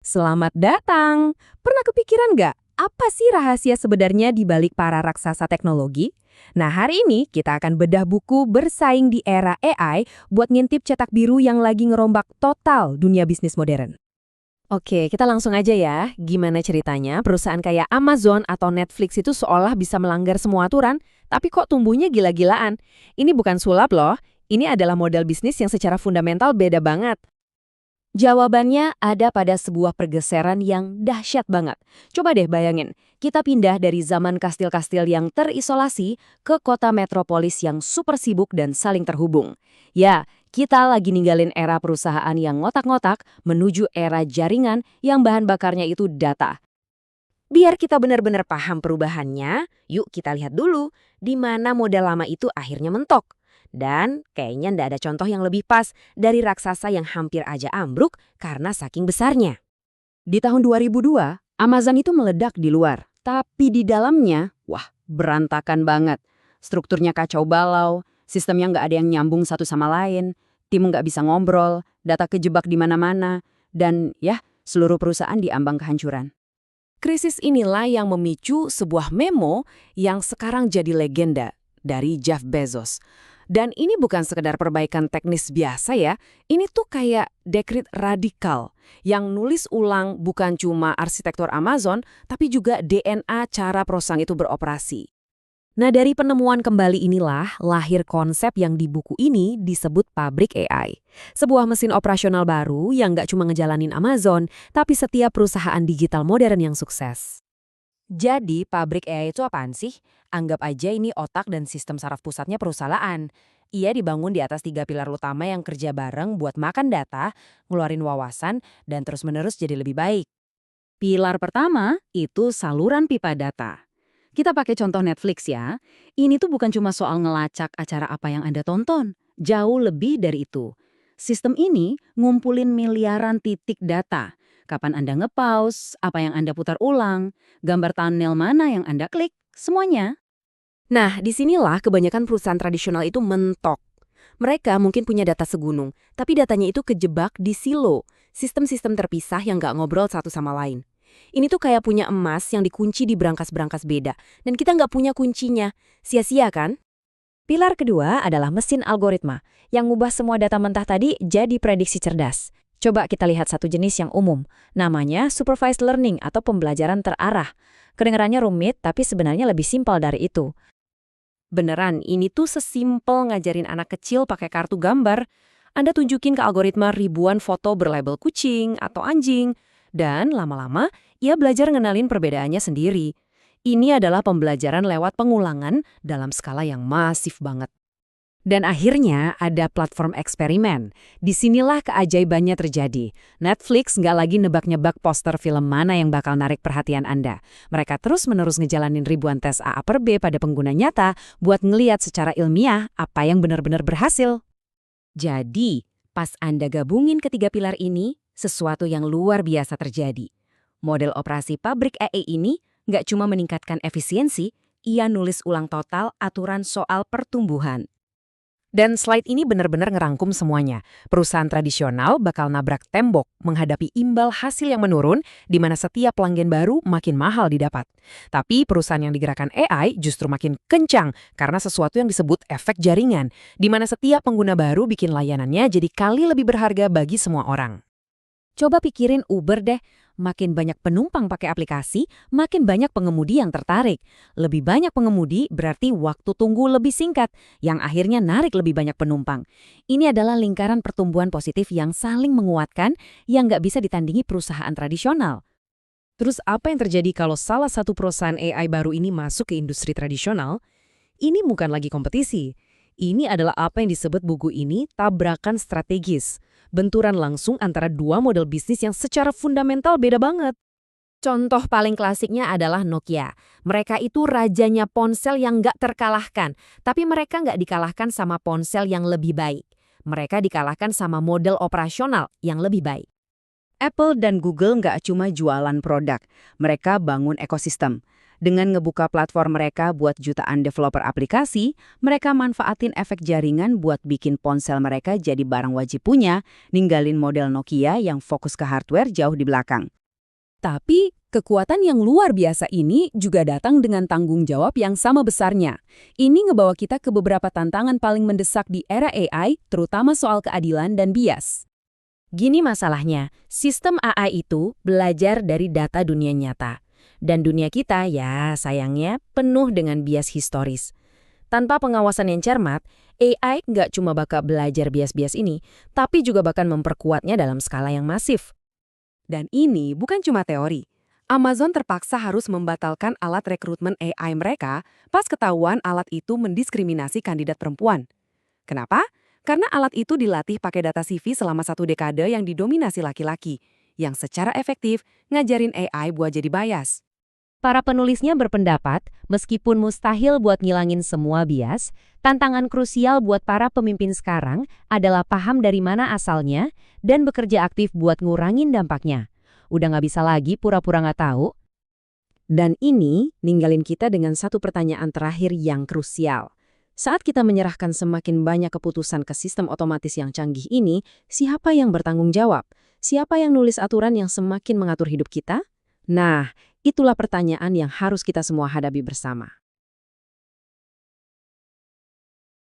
Selamat datang! Pernah kepikiran nggak, apa sih rahasia sebenarnya di balik para raksasa teknologi? Nah, hari ini kita akan bedah buku Bersaing di Era AI buat ngintip cetak biru yang lagi ngerombak total dunia bisnis modern. Oke, kita langsung aja ya. Gimana ceritanya perusahaan kayak Amazon atau Netflix itu seolah bisa melanggar semua aturan, tapi kok tumbuhnya gila-gilaan? Ini bukan sulap loh, ini adalah model bisnis yang secara fundamental beda banget. Jawabannya ada pada sebuah pergeseran yang dahsyat banget. Coba deh bayangin, kita pindah dari zaman kastil-kastil yang terisolasi ke kota metropolis yang super sibuk dan saling terhubung. Ya, kita lagi ninggalin era perusahaan yang ngotak-ngotak menuju era jaringan yang bahan bakarnya itu data. Biar kita benar-benar paham perubahannya, yuk kita lihat dulu di mana model lama itu akhirnya mentok. Dan kayaknya ndak ada contoh yang lebih pas dari raksasa yang hampir aja ambruk karena saking besarnya. Di tahun 2002, Amazon itu meledak di luar. Tapi di dalamnya, wah, berantakan banget. Strukturnya kacau balau, sistemnya nggak ada yang nyambung satu sama lain, tim nggak bisa ngobrol, data kejebak di mana-mana, dan ya, seluruh perusahaan diambang kehancuran. Krisis inilah yang memicu sebuah memo yang sekarang jadi legenda dari Jeff Bezos. Dan ini bukan sekedar perbaikan teknis biasa ya, ini tuh kayak dekrit radikal yang nulis ulang bukan cuma arsitektur Amazon, tapi juga DNA cara perusahaan itu beroperasi. Nah, dari penemuan kembali inilah lahir konsep yang di buku ini disebut pabrik AI. Sebuah mesin operasional baru yang nggak cuma ngejalanin Amazon, tapi setiap perusahaan digital modern yang sukses. Jadi, pabrik AI itu apaan sih? Anggap aja ini otak dan sistem saraf pusatnya perusahaan. Ia dibangun di atas 3 pilar utama yang kerja bareng buat makan data, ngeluarin wawasan, dan terus-menerus jadi lebih baik. Pilar pertama itu saluran pipa data. Kita pakai contoh Netflix ya. Ini tuh bukan cuma soal ngelacak acara apa yang Anda tonton. Jauh lebih dari itu. Sistem ini ngumpulin miliaran titik data. Kapan Anda nge-pause, apa yang Anda putar ulang, gambar thumbnail mana yang Anda klik, semuanya. Nah, disinilah kebanyakan perusahaan tradisional itu mentok. Mereka mungkin punya data segunung, tapi datanya itu kejebak di silo, sistem-sistem terpisah yang nggak ngobrol satu sama lain. Ini tuh kayak punya emas yang dikunci di brankas-brankas beda, dan kita nggak punya kuncinya. Sia-sia kan? Pilar kedua adalah mesin algoritma, yang ngubah semua data mentah tadi jadi prediksi cerdas. Coba kita lihat satu jenis yang umum, namanya supervised learning atau pembelajaran terarah. Kedengarannya rumit, tapi sebenarnya lebih simpel dari itu. Beneran, ini tuh sesimpel ngajarin anak kecil pakai kartu gambar. Anda tunjukin ke algoritma ribuan foto berlabel kucing atau anjing, dan lama-lama ia belajar ngenalin perbedaannya sendiri. Ini adalah pembelajaran lewat pengulangan dalam skala yang masif banget. Dan akhirnya ada platform eksperimen. Disinilah keajaibannya terjadi. Netflix nggak lagi nebak-nebak poster film mana yang bakal narik perhatian Anda. Mereka terus-menerus ngejalanin ribuan tes A per B pada pengguna nyata buat ngeliat secara ilmiah apa yang benar-benar berhasil. Jadi, pas Anda gabungin ketiga pilar ini, sesuatu yang luar biasa terjadi. Model operasi pabrik AI ini nggak cuma meningkatkan efisiensi, ia nulis ulang total aturan soal pertumbuhan. Dan slide ini benar-benar ngerangkum semuanya. Perusahaan tradisional bakal nabrak tembok menghadapi imbal hasil yang menurun di mana setiap pelanggan baru makin mahal didapat. Tapi perusahaan yang digerakkan AI justru makin kencang karena sesuatu yang disebut efek jaringan, di mana setiap pengguna baru bikin layanannya jadi kali lebih berharga bagi semua orang. Coba pikirin Uber deh, makin banyak penumpang pakai aplikasi, makin banyak pengemudi yang tertarik. Lebih banyak pengemudi berarti waktu tunggu lebih singkat, yang akhirnya narik lebih banyak penumpang. Ini adalah lingkaran pertumbuhan positif yang saling menguatkan, yang nggak bisa ditandingi perusahaan tradisional. Terus apa yang terjadi kalau salah satu perusahaan AI baru ini masuk ke industri tradisional? Ini bukan lagi kompetisi. Ini adalah apa yang disebut buku ini tabrakan strategis. Benturan langsung antara dua model bisnis yang secara fundamental beda banget. Contoh paling klasiknya adalah Nokia. Mereka itu rajanya ponsel yang nggak terkalahkan, tapi mereka nggak dikalahkan sama ponsel yang lebih baik. Mereka dikalahkan sama model operasional yang lebih baik. Apple dan Google nggak cuma jualan produk, mereka bangun ekosistem. Dengan ngebuka platform mereka buat jutaan developer aplikasi, mereka manfaatin efek jaringan buat bikin ponsel mereka jadi barang wajib punya, ninggalin model Nokia yang fokus ke hardware jauh di belakang. Tapi, kekuatan yang luar biasa ini juga datang dengan tanggung jawab yang sama besarnya. Ini ngebawa kita ke beberapa tantangan paling mendesak di era AI, terutama soal keadilan dan bias. Gini masalahnya, sistem AI itu belajar dari data dunia nyata. Dan dunia kita, ya sayangnya, penuh dengan bias historis. Tanpa pengawasan yang cermat, AI nggak cuma bakal belajar bias-bias ini, tapi juga bahkan memperkuatnya dalam skala yang masif. Dan ini bukan cuma teori. Amazon terpaksa harus membatalkan alat rekrutmen AI mereka pas ketahuan alat itu mendiskriminasi kandidat perempuan. Kenapa? Karena alat itu dilatih pakai data CV selama 1 dekade yang didominasi laki-laki, yang secara efektif ngajarin AI buat jadi bias. Para penulisnya berpendapat, meskipun mustahil buat ngilangin semua bias, tantangan krusial buat para pemimpin sekarang adalah paham dari mana asalnya dan bekerja aktif buat ngurangin dampaknya. Udah nggak bisa lagi pura-pura nggak tahu. Dan ini ninggalin kita dengan satu pertanyaan terakhir yang krusial. Saat kita menyerahkan semakin banyak keputusan ke sistem otomatis yang canggih ini, siapa yang bertanggung jawab? Siapa yang nulis aturan yang semakin mengatur hidup kita? Nah, itulah pertanyaan yang harus kita semua hadapi bersama.